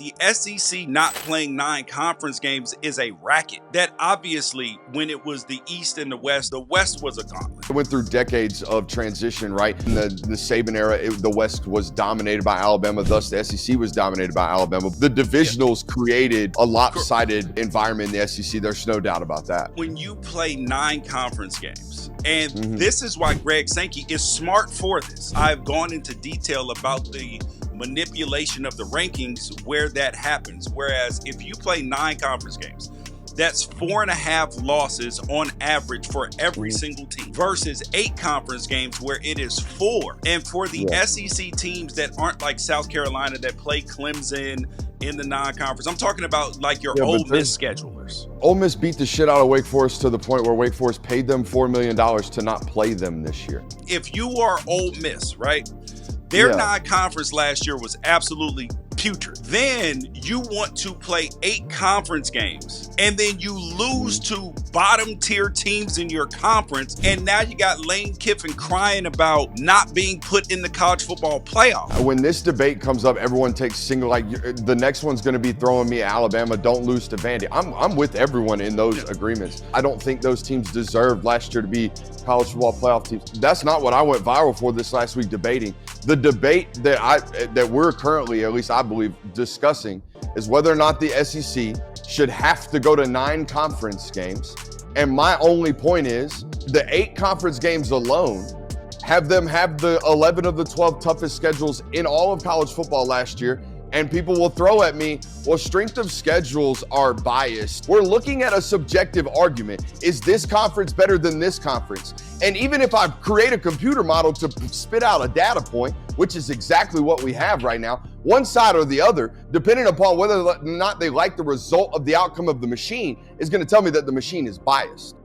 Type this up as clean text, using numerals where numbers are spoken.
The SEC not playing 9 conference games is a racket. That obviously, when it was the East and the West was a gauntlet. It went through decades of transition, right? In the Saban era, the West was dominated by Alabama, thus the SEC was dominated by Alabama. The divisionals created a lopsided environment in the SEC. There's no doubt about that. When you play 9 conference games, and this is why Greg Sankey is smart for this. I've gone into detail about the manipulation of the rankings where that happens. Whereas if you play 9 conference games, that's 4.5 losses on average for every single team versus 8 conference games where it is 4. And for the SEC teams that aren't like South Carolina that play Clemson in the non-conference, I'm talking about like your Ole Miss schedulers. Ole Miss beat the shit out of Wake Forest to the point where Wake Forest paid them $4 million to not play them this year. If you are Ole Miss, right? Their non-conference last year was absolutely putrid. Then you want to play 8 conference games and then you lose to bottom tier teams in your conference, and now you got Lane Kiffin crying about not being put in the college football playoff. When this debate comes up, everyone takes the next one's going to be throwing me Alabama, don't lose to Vandy. I'm with everyone in those agreements. I don't think those teams deserved last year to be college football playoff teams. That's not what I went viral for this last week debating. The debate that we're currently, at least I believe, discussing is whether or not the SEC should have to go to 9 conference games. And my only point is the 8 conference games alone have them have the 11 of the 12 toughest schedules in all of college football last year. And people will throw at me, well, strength of schedules are biased. We're looking at a subjective argument. Is this conference better than this conference? And even if I create a computer model to spit out a data point, which is exactly what we have right now, one side or the other, depending upon whether or not they like the result of the outcome of the machine, is going to tell me that the machine is biased.